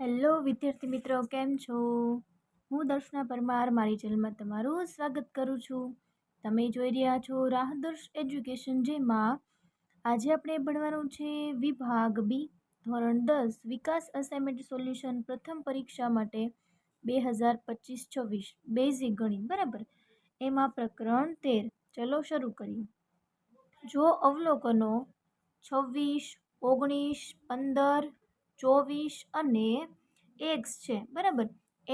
Hello વિદ્યાર્થી મિત્રો, કેમ છો? હું દર્શના પરમાર મારી ચેનલમાં તમારું સ્વાગત કરું છું. તમે જોઈ રહ્યા છો રાહદર્શ એજ્યુકેશન, જેમાં આજે આપણે ભણવાનું છે વિભાગ બી, ધોરણ 10 વિકાસ અસાઇનમેન્ટ સોલ્યુશન પ્રથમ પરીક્ષા માટે 2025-26 બેઝિક ગણિત, બરાબર. એમાં પ્રકરણ 13. ચલો શરૂ કરીએ. જો અવલોકનો 26, 19, 15, 24 અને x છે, બરાબર,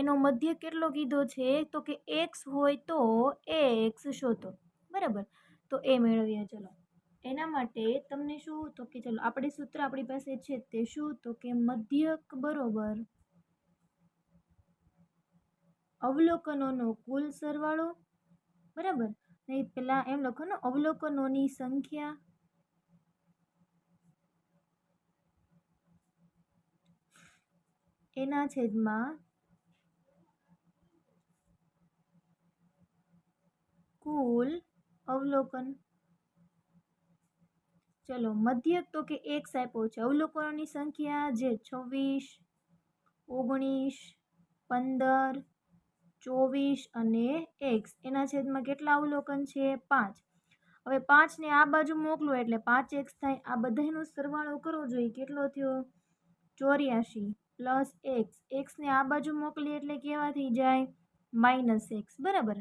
એનો મધ્ય કેટલો કીધો છે? તો કે x હોય તો x શોધો, બરાબર. તો એ મેળવીએ. ચલો એના માટે તમને શું, તો કે ચલો આપણે સૂત્ર આપણી પાસે છે તે શું, તો કે મધ્યક બરોબર અવલોકનોનો કુલ સરવાળો, બરાબર. નહીં, પેલા એમ લખો ને, અવલોકનોની સંખ્યા એના છેદમાં કુલ અવલોકન. ચલો મધ્યક તો કે x આપ્યો છે. અવલોકનોની સંખ્યા જે 26, 19, 15, 24 અને x, એના છેદમાં કેટલા અવલોકન છે? 5. હવે 5 ને આ બાજુ મોકલો એટલે 5x થાય. આ બધાનો સરવાળો કરવો જોઈએ. કેટલો થયો? 84 પ્લસ x ને આ બાજુ મોકલીએ એટલે કેવા થઈ જાય? -x, બરાબર.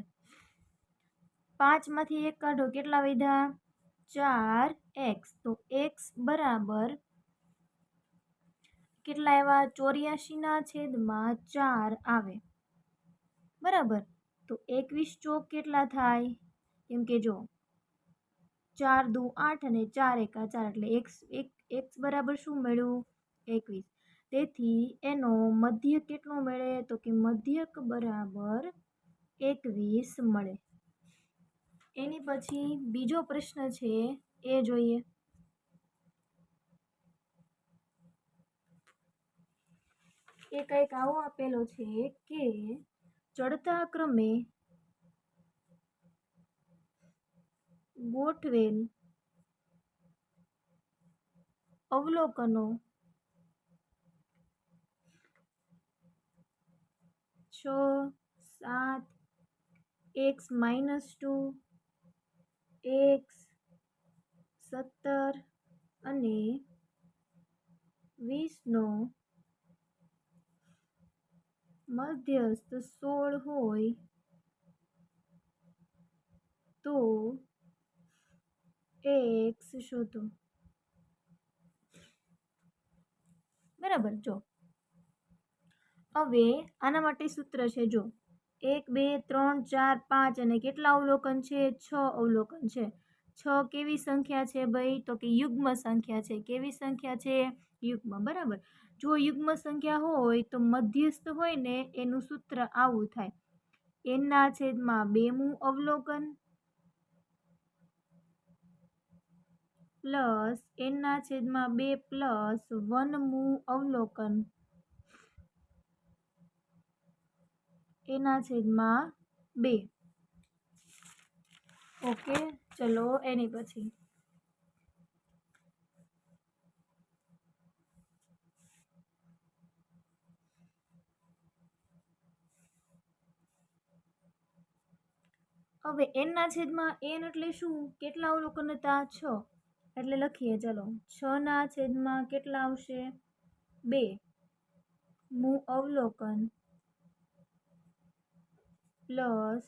5 માંથી 1 કાઢો, કેટલા વધ્યા? 4x. તો x બરાબર કેટલા આવ્યા? 84 ના છેદમાં 4 આવે, બરાબર. તો 21 ચોક કેટલા થાય? કેમ કે જો 4 દુ 8 અને 4 એકા 4, એટલે x બરાબર શું મળ્યું? 21. તેથી એનો મધ્ય કેટલો મળે? તો કે મધ્યક બરાબર 21 મળે. એની પછી બીજો પ્રશ્ન છે એ જોઈએ. એ કંઈક આવો આપેલો છે કે ચડતા ક્રમે ગોઠવેલ અવલોકનો 6, 7, x -2, x 17 અને 20 નો મધ્યસ્થ 16 હોય તો x શોધો, બરાબર. જો હવે આના માટે સૂત્ર છે. જો 1, 2, 3, 4, 5 અને કેટલા અવલોકન છે? 6 અવલોકન છે. 6 કેવી સંખ્યા છે ભાઈ? તો કે યુગ્મ સંખ્યા છે. કેવી સંખ્યા છે? યુગ્મ, બરાબર. જો યુગ્મ સંખ્યા હોય તો મધ્યસ્થ હોય ને એનું સૂત્ર આવું થાય: n ના છેદમાં 2મું અવલોકન પ્લસ n ના છેદમાં 2 પ્લસ 1મું અવલોકન એના છેદમાં 2. ઓકે, ચલો એની પછી હવે n ના છેદમાં n એટલે શું? કેટલા અવલોકન હતા? 6. એટલે લખીએ. ચલો 6 ના છેદમાં કેટલા આવશે? 2 મું અવલોકન પ્લસ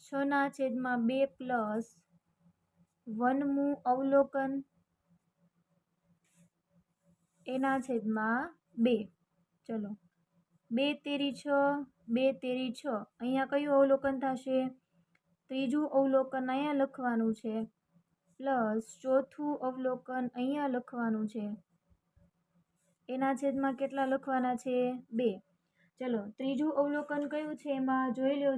6 ના છેદમાં 2 પ્લસ 1મું અવલોકન એના છેદમાં 2. ચલો 2 તેરી 6, 2 તેરી 6. અહીંયા કયું અવલોકન થશે? ત્રીજું અવલોકન અહીંયા લખવાનું છે પ્લસ ચોથું અવલોકન અહીંયા લખવાનું છે. એના છેદમાં કેટલા લખવાના છે? 2. ચલો ત્રીજું અવલોકન કયું છે એમાં જોઈ લો.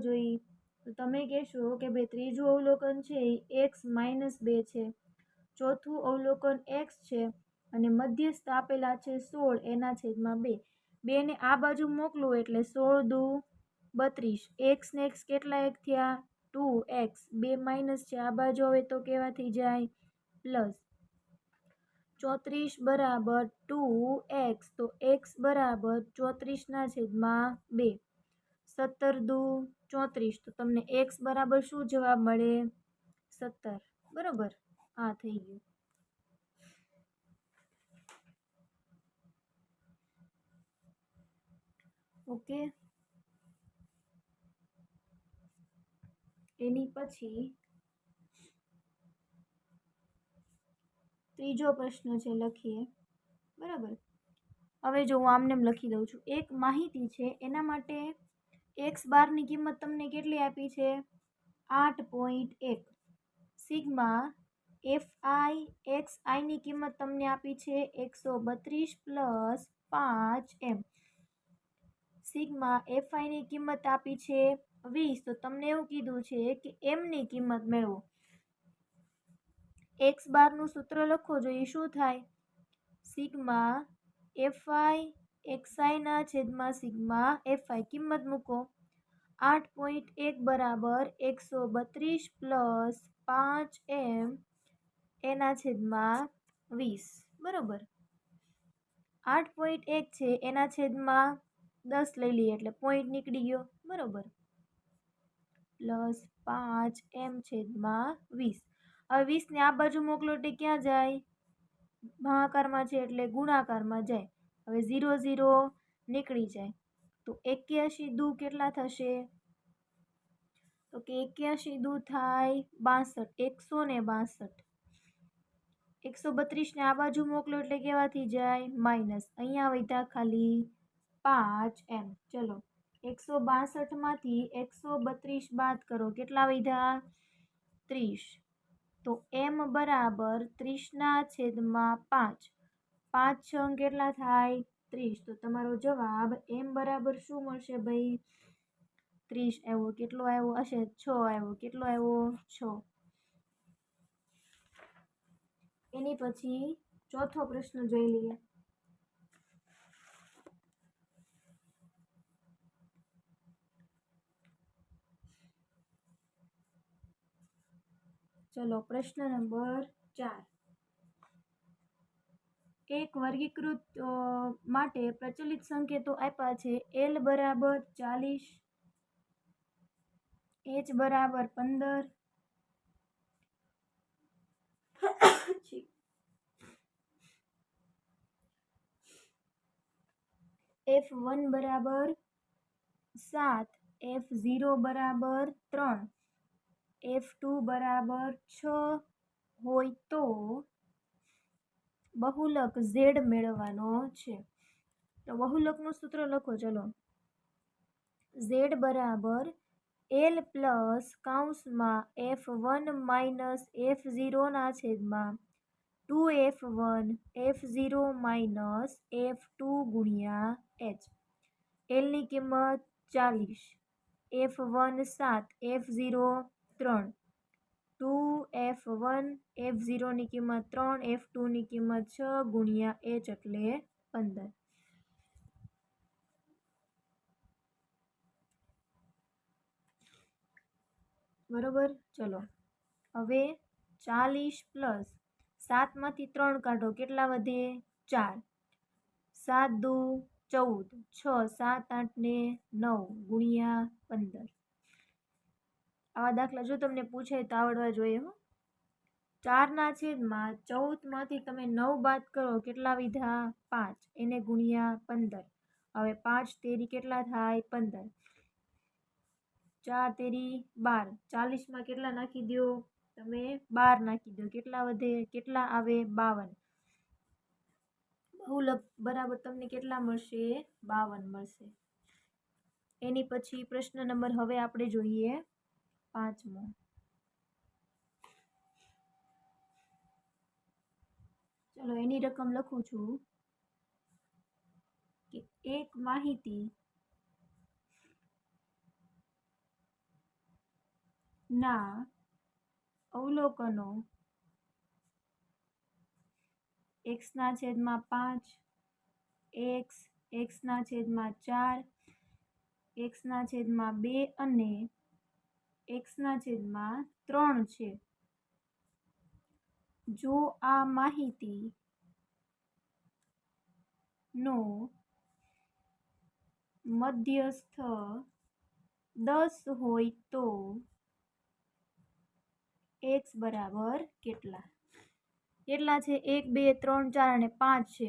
તો તમે કહેશો કે ભાઈ ત્રીજું અવલોકન છે એ x -2 છે. ચોથું અવલોકન x છે અને મધ્યસ્થ આપેલા છે 16 એના છેદમાં 2. 2 ને આ બાજુ મોકલું એટલે 16 દુ 32. x ને x કેટલા એક થયા? 2x. 2 માઇનસ છે આ બાજુ, હવે તો કેવા થઈ જાય? પ્લસ. 34 બરાબર 2x, તો x બરાબર 34/2. 17 દુ 34, તો તમને x બરાબર શું જવાબ મળે? 17. બરાબર, આ થઈ ગયું. ઓકે, એની પછી ત્રીજો પ્રશ્ન છે, લખીએ. બરાબર, હવે જો હું આમને લખી દઉં છું. એક માહિતી છે, એના માટે x બારની કિંમત તમને કેટલી આપી છે? 8.1. સિગ્મા fi xi ની કિંમત તમને આપી છે 132 + 5m. સિગ્મા fi ની કિંમત આપી છે 20. તો તમને એવું કીધું છે કે m ની કિંમત મેળવો. x બારનું સૂત્ર લખો, જોઈએ શું થાય? સિગ્મા fi xi ના છેદમાં સિગ્મા fi, કિંમત મૂકો. 8.1 બરાબર 132 + 5m એના છેદમાં 20. બરાબર, 8.1 છે, એના છેદમાં 10 લઈ લઈએ એટલે પોઈન્ટ નીકળી ગયો. બરાબર, પ્લસ 5m છેદમાં 20. હવે 20 ને આ બાજુ મોકલો એટલે ક્યાં જાય? ભાગાકારમાં છે એટલે ગુણાકારમાં જાય. હવે 0 0 નીકળી જાય, તો 81 દુ કેટલા થશે? તો કે 81 દુ થાય 62. 162. 132 ને આ બાજુ મોકલો એટલે કેવાથી જાય? માઇનસ. અહીંયા વધ્યા ખાલી 5m. ચલો, 162 માંથી 132 બાદ કરો, કેટલા વધ્યા? 30. તો m બરાબર 30/5. 5 6 કેટલા થાય? 30. તો તમારો જવાબ m બરાબર શું મળશે ભાઈ? 30 આવ્યો. કેટલો આવ્યો હશે? 6 આવ્યો. કેટલો આવ્યો? 6. એની પછી ચોથો પ્રશ્ન જોઈ લઈએ. ચલો, પ્રશ્ન નંબર 4. એક વર્ગીકૃત માટે પ્રચલિત સંકેતો આપ્યા છે. l બરાબર 40, h બરાબર 15, f1 બરાબર 7, f0 બરાબર 3, f2 બરાબર 6 હોય તો બહુલક z મેળવવાનો છે. તો બહુલકનું સૂત્ર લખો. ચલો, z બરાબર l પ્લસ કૌંસમાં f1 માઇનસ f0 ના છેદમાં 2f1 f0 માઇનસ f2 ગુણ્યા h. l ની કિંમત 40, f1 7, f0 3, 2f1 f0 ની કિંમત 3, f2 ની કિંમત 6 ગુણ્યા h એટલે 15. બરોબર, ચલો હવે 40 પ્લસ 7 માંથી 3 કાઢો, કેટલા વધે? 4. 7 દુ 14, 6 7 8 ને 9 ગુણ્યા 15. આવા દાખલા જો તમને પૂછાય તો આવડવા જોઈએ. 4/14 માંથી તમે 9 બાદ કરો, કેટલા વિધા? 5. એને ગુણ્યા 15. હવે 5 તેરી કેટલા થાય? 15. 4 તેરી 12. 40 માં કેટલા નાખી દો? તમે 12 નાખી દો. કેટલા વધે? કેટલા આવે? 52. બહુલક બરાબર તમને કેટલા મળશે? 52 મળશે. એની પછી પ્રશ્ન નંબર હવે આપણે જોઈએ 5મો. ચલો, એની રકમ લખું છું કે એક માહિતી ના અવલોકનો x/5, x, x/4, x/2 અને x/3 છે. જો આ માહિતી નો મધ્યસ્થ 10 હોય તો x બરાબર કેટલા? કેટલા છે? 1 2 3 4 અને 5 છે.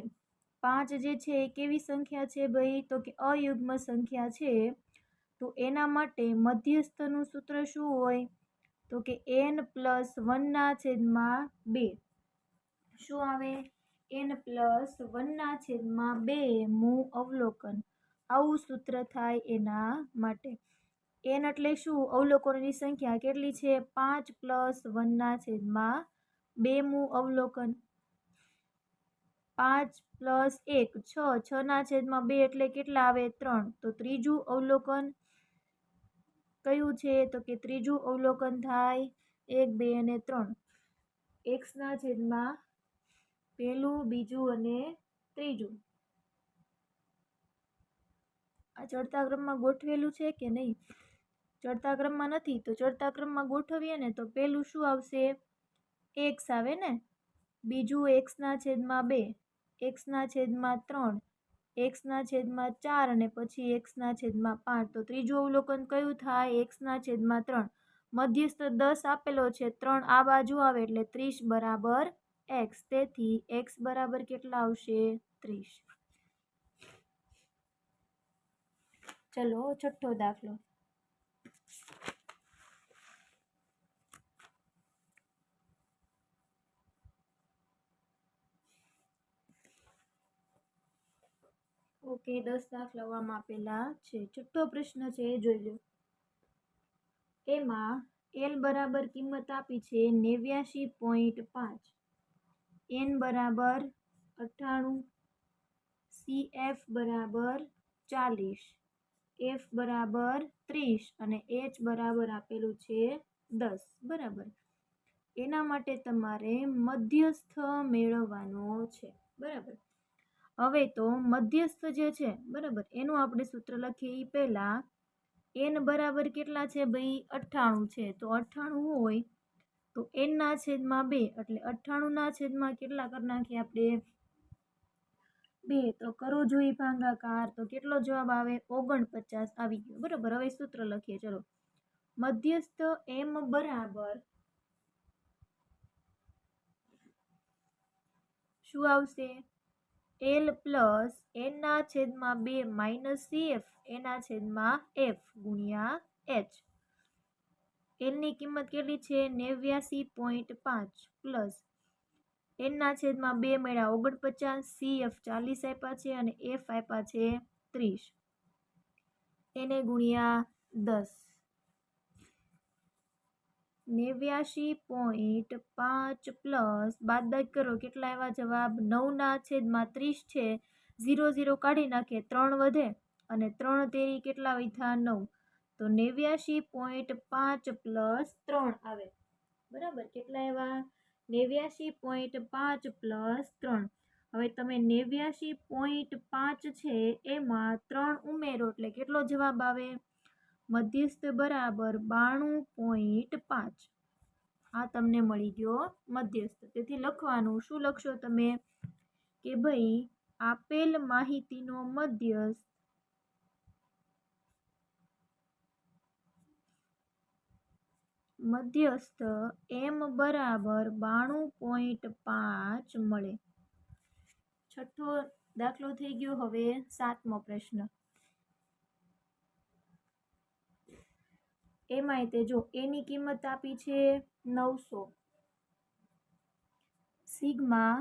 5 જે છે એ કેવી સંખ્યા છે ભાઈ? તો કે અયુગ્મ સંખ્યા છે. તો એના માટે મધ્યસ્થનું સૂત્ર શું હોય? તો કે n પ્લસ 1/2. શું આવે? n પ્લસ 1/2 મું અવલોકન. આવું સૂત્ર થાય એના માટે. n એટલે શું? અવલોકનોની સંખ્યા કેટલી છે? 5 પ્લસ 1/2 મું અવલોકન. 5 પ્લસ 1 6. 6/2 એટલે કેટલા આવે? 3. તો ત્રીજું અવલોકન કયું છે? તો કે ત્રીજું અવલોકન થાય 1 2 અને 3. x/, પહેલું, બીજું અને ત્રીજું. આ ચડતા ક્રમમાં ગોઠવેલું છે કે નહીં? ચડતા ક્રમમાં નથી. તો ચડતા ક્રમમાં ગોઠવીએ ને તો પહેલું શું આવશે? x આવે ને. બીજું x/2, x/3, x/4 અને પછી x/5. તો ત્રીજું અવલોકન કયું થાય? x/3. મધ્યસ્થ 10 આપેલો છે. 3 આ બાજુ આવે એટલે 30 બરાબર x. તેથી x બરાબર કેટલા આવશે? 30. ચલો છઠ્ઠો દાખલો. ઓકે, 10 દાખલાઓ આમાં આપેલા છે. છઠ્ઠો પ્રશ્ન છે એ જોઈ લો. એમાં l બરાબર કિંમત આપી છે 89.5, n બરાબર 98, cf બરાબર 40, f બરાબર 30 અને h બરાબર આપેલું છે 10. બરાબર. એના માટે તમારે મધ્યસ્થ મેળવવાનો છે. બરાબર. હવે તો મધ્યસ્થ જે છે, બરાબર, એનું આપણે સૂત્ર લખીએ એ પહેલા. n બરાબર કેટલા છે ભાઈ? 98 છે. તો 98 હોય તો n/2 એટલે 98 કેટલા કરી નાખીએ આપણે? 2. તો કરો જોઈ ભાગાકાર. તો કેટલો જવાબ આવે? 49 આવી ગયો. બરાબર. હવે સૂત્ર લખીએ. ચલો. મધ્યસ્થ m બરાબર શું આવશે? l plus n/2 minus cf n/f ગુણ્યા h. l ની કિંમત કેટલી છે? 89.5 પ્લસ n/2 મળ્યા 49, cf 40 આપ્યા છે અને f આપ્યા છે 30. એને ગુણ્યા 10. 89.5 પ્લસ બાદબાકી કરો. કેટલા આવ્યા જવાબ? 9/30 છે. 0 0 કાઢી નાખીએ. 3 વધે અને 3 તેરી કેટલા વધ્યા? 9. તો 89.5 પ્લસ 3 આવે. બરાબર. કેટલા આવ્યા? 89.5 પ્લસ 3. હવે તમે 89.5 છે એમાં 3 ઉમેરો એટલે કેટલો જવાબ આવે? મધ્યસ્થ બરાબર 92.5. આ તમને મળી ગયો મધ્યસ્થ. તેથી લખવાનું શું લખશો તમે? કે ભાઈ આપેલ માહિતીનો મધ્યસ્થ m બરાબર 92.5 મળે. છઠ્ઠો દાખલો થઈ ગયો. હવે સાતમો પ્રશ્ન. એમાંય તે જો એની કિંમત આપી છે 900, સિગ્મા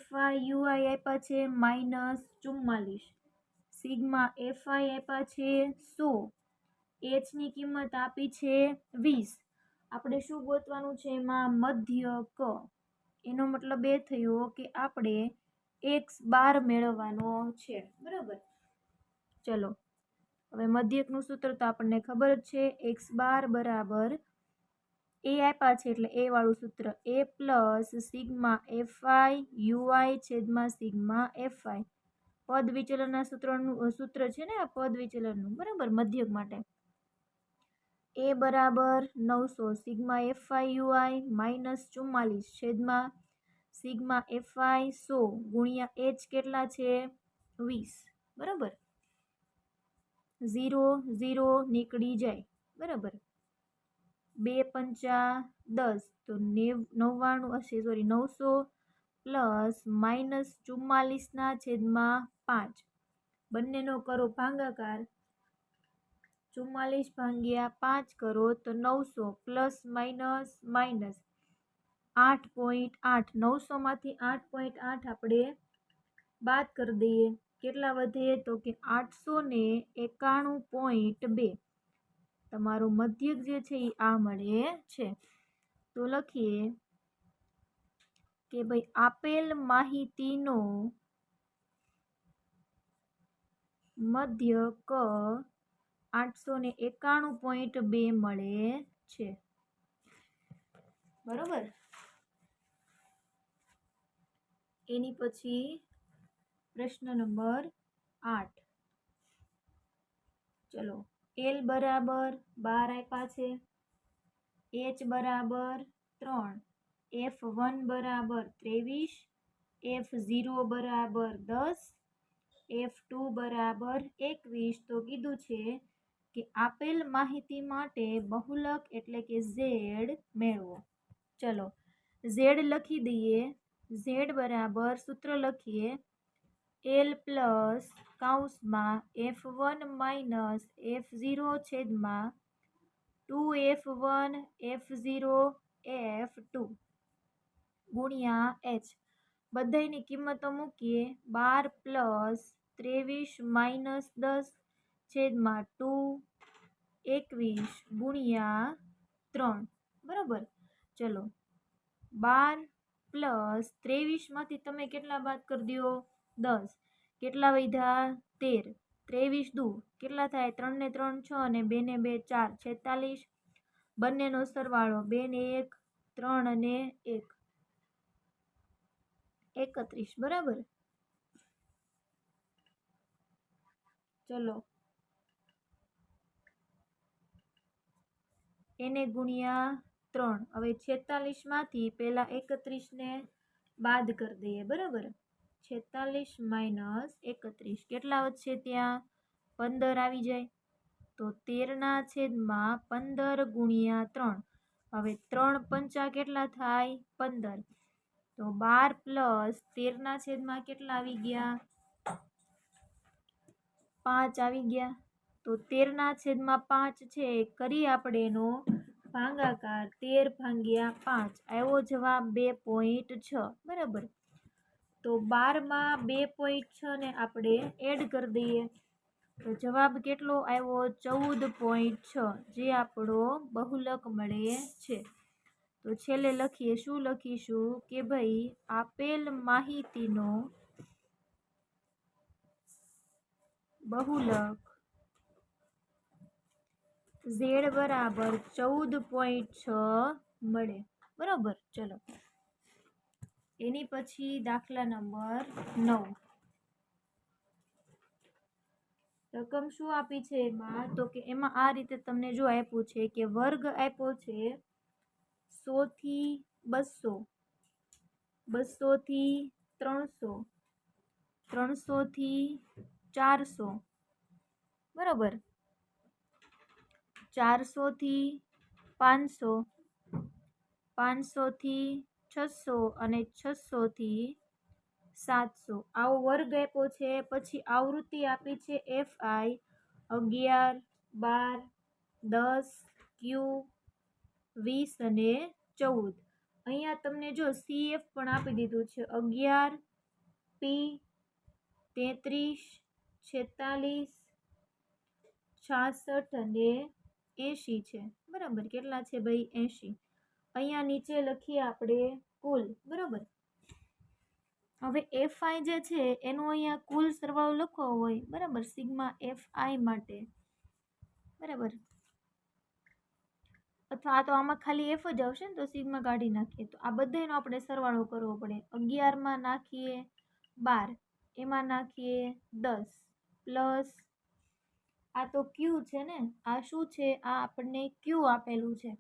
FI UI આપ્યા છે -44, સિગ્મા FI આપ્યા છે 100, h ની કિંમત આપી છે 20. આપણે શું ગોતવાનું છે એમાં? મધ્યક. એનો મતલબ એ થયો કે આપણે x12 મેળવવાનો છે. બરાબર. ચલો. હવે મધ્યકનું સૂત્ર તો આપણને ખબર જ છે. x12 બરાબર એ આપ્યા છે એટલે એ વાળું સૂત્ર, a plus sigma FI UI છેદમાં સિગ્મા FI. પદ વિચલનના સૂત્ર છે ને આ પદ વિચલનનું. બરાબર. મધ્યક માટે a બરાબર 900 સિગ્મા FI UI -44 છેદમાં સિગ્મા એફઆઈ 100 ગુણ્યા એચ કેટલા છે 20 બરાબર 0 0 નીકળી જાય બરાબર 2 પંચા 10 તો 900 પ્લસ -44/5 બંનેનો કરો ભાગાકાર 44 ભાગ્યા 5 કરો તો 900 પ્લસ માઇનસ માઇનસ 8.8 900 માંથી 8.8 આપણે બાદ કરી દઈએ કેટલા વધે તો કે 891.2 તમારું મધ્યક જે છે એ આ મળે છે તો લખીએ કે ભાઈ આપેલ માહિતીનો મધ્યક 891.2 મળે છે બરોબર એની પછી પ્રશ્ન નંબર 8 ચલો L બરાબર 12 આપ્યા છે H બરાબર 3 F1 બરાબર 23 F0 બરાબર 10 F2 બરાબર 21 તો કીધું છે કે આપેલ માહિતી માટે બહુલક એટલે કે Z મેળવો ચલો Z લખી દઈએ Z બરાબર સૂત્ર લખીએ L પ્લસ કૌંસમાં F1 માઇનસ F0 છેદમાં 2F1 F0 F2 ગુણ્યા H બધાની કિંમતો મૂકીએ 12 પ્લસ 23 માઇનસ 10 છેદમાં 2 21 ગુણ્યા 3 બરાબર ચલો 12 પ્લસ 23માંથી તમે કેટલા બાદ કરી દો 10 કેટલા વધ્યા 13 23 દુ કેટલા થાય 3 ને 3 6 અને 2 ને 2 4 46 બંનેનો સરવાળો 2 ને 1 3 અને 1 31 બરાબર ચલો એને ગુણ્યા 3 હવે 46 માંથી પહેલા 31 ને બાદ કરી દઈએ બરાબર 46 માઇનસ 31 કેટલા વધશે ત્યાં 15 આવી જાય તો 13 ના છેદમાં 15 ગુણ્યા 3 હવે 3 પંચા કેટલા થાય 15 તો 12 પ્લસ 13 ના છેદમાં કેટલા આવી ગયા 5 આવી ગયા તો 13 ના છેદમાં 5 છે કરી આપણે એનો ભાગાકાર 13 ભાગ્યા 5 આવ્યો જવાબ 2.6 બરાબર તો 12 માં 2.6 ને આપણે એડ કરી દઈએ તો જવાબ કેટલો આવ્યો 14.6 જે આપણો બહુલક મળે છે તો છેલ્લે લખીએ શું લખીશું કે ભાઈ આપેલ માહિતીનો બહુલક Z બરાબર 14.6 મળે બરાબર ચલો એની પછી દાખલા નંબર 9 રકમ શું આપી છે એમાં તો કે એમાં આ રીતે તમને જો આપ્યું છે કે વર્ગ આપ્યો છે 100 થી 200 200 થી 300 300 થી 400 બરાબર 400 થી 500 500 થી 600 અને 600 થી 700 આવો વર્ગ આપ્યો છે પછી આવૃત્તિ આપી છે FI 11 12 10 Q 20 અને 14 અહીંયા તમને જો CF પણ આપી દીધું છે 11 P 33 46 66 અને 80 છે બરાબર કેટલા છે ભાઈ 80 અહીંયા નીચે લખીએ આપણે કુલ બરાબર હવે FI જે છે એનો અહીંયા કુલ સરવાળો લખવો હોય બરાબર સિગ્મા FI માટે બરાબર અથવા આ તો આમાં ખાલી F જ આવશે ને તો સિગ્મા કાઢી નાખીએ તો આ બધાનો આપણે સરવાળો કરવો પડે 11 માં નાખીએ 12 એમાં નાખીએ 10 પ્લસ આ તો Q છે ને આ શું છે આ આપણને Q આપેલું છે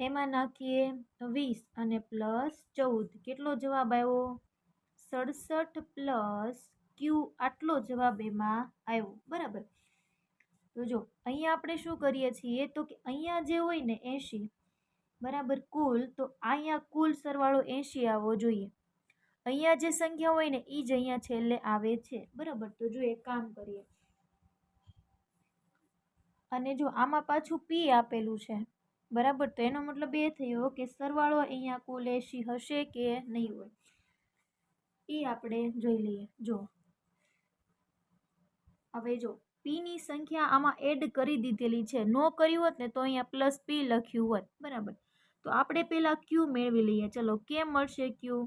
એમાં નાખીએ 20 અને +14 કેટલો જવાબ આવ્યો 67 પ્લસ ક્યુ આટલો જવાબ એમાં આવ્યો બરાબર। તો જો અહીંયા આપણે શું કરીએ છીએ તો કે અહીંયા જે હોય ને 80 બરાબર કુલ તો અહીંયા કુલ સરવાળો 80 આવવો જોઈએ। અહીંયા જે સંખ્યા હોય ને એ જ અહીંયા છેલ્લે આવે છે બરાબર। તો જો એક કામ કરીએ અને જો આમાં પાછું પી આપેલું છે બરાબર। તો એનો મતલબ એ થયો કે સરવાળો અહીંયા કુલ 80 હશે કે નહીં હોય એ આપણે જોઈ લઈએ। જો હવે જો પી ની સંખ્યા આમાં એડ કરી દીધેલી છે, નો કર્યું હોત ને તો અહીંયા પ્લસ પી લખ્યું હોત બરાબર। તો આપણે પેલા ક્યુ મેળવી લઈએ। ચલો કેમ મળશે ક્યુ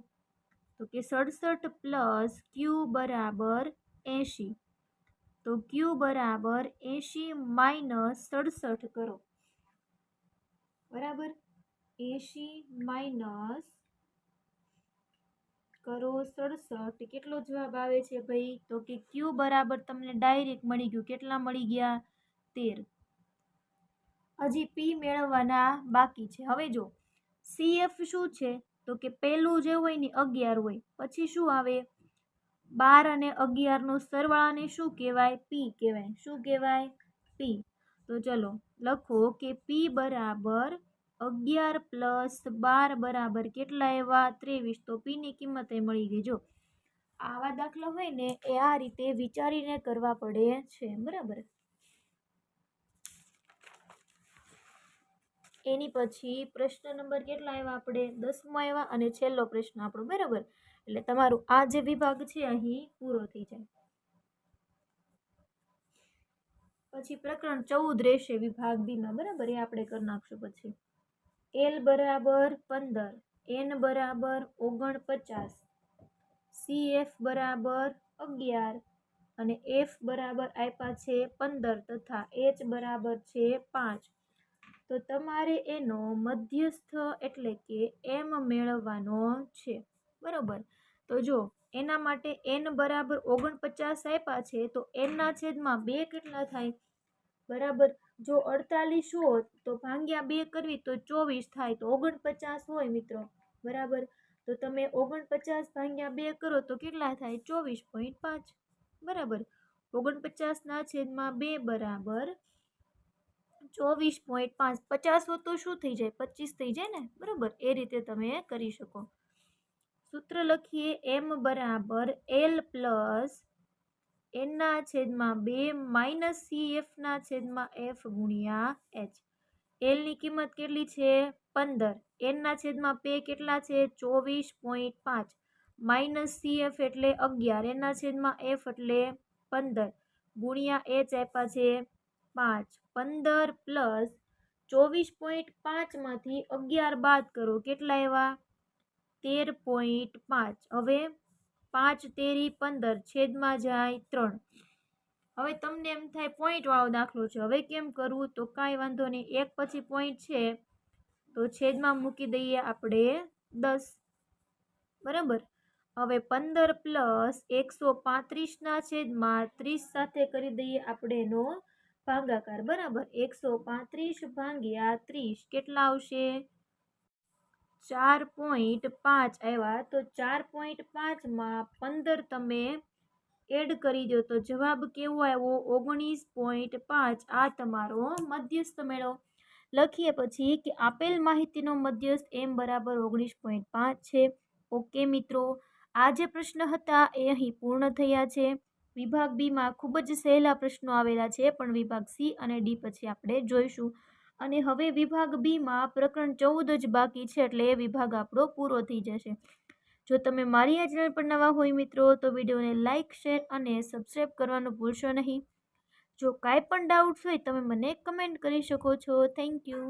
તો કે 67 પ્લસ ક્યુ બરાબર 80। તો ક્યુ બરાબર 80 માઇનસ 67 કરો બરાબર 80 માઇનસ કરો 67 કેટલો જવાબ આવે છે ભાઈ તો કે ક્યુ બરાબર તમને ડાયરેક્ટ મળી ગયું કેટલા મળી ગયા 13। હજી પી મેળવવાના બાકી છે। હવે જો સીએફ શું છે તો કે પહેલું જે હોય ને 11 હોય પછી શું આવે 12 અને 11 નો સરવાળાને શું કહેવાય પી કહેવાય। શું કહેવાય પી। તો ચલો લખો કે પી બરાબર 11 પ્લસ 12 બરાબર કેટલા એવા 23। તો પી ની કિંમત એ મળી ગઈ। જો આવા દાખલા હોય ને એ આ રીતે વિચારીને કરવા પડે છે બરાબર। એની પછી પ્રશ્ન નંબર કેટલા આવ્યા આપણે 10મો આવ્યા અને છેલ્લો પ્રશ્ન આપણો બરાબર। એટલે તમારું આ જે વિભાગ છે અહીં પૂરો થઈ જાય। પછી પ્રકરણ 14 રહેશે વિભાગ બી માં બરાબર એ આપણે કરી નાખશું। પછી એલ બરાબર 15 એન બરાબર 49 સીએફ બરાબર 11 અને એફ બરાબર આપ્યા છે 15 તથા એચ બરાબર છે 5। તો તમારે એનો મધ્યસ્થ એટલે કે એમ મેળવવાનો છે બરોબર। તો જો એના માટે એન બરાબર 49 આપ્યા છે તો એન ના છેદમાં 2 કેટલા થાય બરાબર। જો 48 હોત તો ભાગ્યા 2 કરવી તો 24 થાય। તો 49 હોય મિત્રો બરાબર। તો તમે 49 ભાગ્યા 2 કરો તો કેટલા થાય 24.5 બરાબર। 49 ના છેદમાં 2 બરાબર 24.5 50 હો તો શું થઈ જાય 25 થઈ જાય ને બરાબર। એ રીતે તમે કરી શકો। સૂત્ર લખીએ એમ બરાબર એલ પ્લસ એન ના છેદમાં 2 માઇનસ સીએફ ના છેદમાં એફ ગુણ્યા એચ। એલ ની કિંમત કેટલી છે 15 એન ના છેદમાં પે કેટલા છે 24.5 માઇનસ સીએફ એટલે 11 એન ના છેદમાં એફ એટલે 15 ગુણ્યા એચ આપ્યા છે 5 15 પ્લસ 24.5 માંથી 11 બાદ કરો કેટલા એવા 13.5। હવે 5 તેરી 15 છેદમાં જાય 3। હવે તમને એમ થાય પોઈન્ટ વાળો દાખલો છે હવે કેમ કરવું તો કાંઈ વાંધો નહીં એક પછી પોઈન્ટ છે તો છેદમાં મૂકી દઈએ આપણે 10 બરાબર। હવે 15 પ્લસ 135 ના છેદમાં 30 સાથે કરી દઈએ આપણે એનો ભાગાકાર બરાબર। 135 ભાગ્યા 30 કેટલા આવશે 4.5 આવ્યા। તો 4.5 માં 15 તમે એડ કરી દો તો જવાબ કેવો આવ્યો 19.5। આ તમારો મધ્યસ્થ મેળવો। લખીએ પછી કે આપેલ માહિતીનો મધ્યસ્થ એમ બરાબર 19.5 છે। ઓકે મિત્રો આ જે પ્રશ્ન હતા એ અહીં પૂર્ણ થયા છે। વિભાગ બી માં ખૂબ જ સહેલા પ્રશ્નો આવેલા છે પણ વિભાગ સી અને ડી પછી આપણે જોઈશું। અને હવે વિભાગ બી માં પ્રકરણ 14 જ બાકી છે એટલે એ વિભાગ આપણો પૂરો થઈ જશે। જો તમે મારી આ ચેનલ પર નવા હોય મિત્રો તો વિડીયોને લાઇક શેર અને સબસ્ક્રાઈબ કરવાનું ભૂલશો નહીં। જો કાંઈ પણ ડાઉટ્સ હોય તમે મને કમેન્ટ કરી શકો છો। Thank you.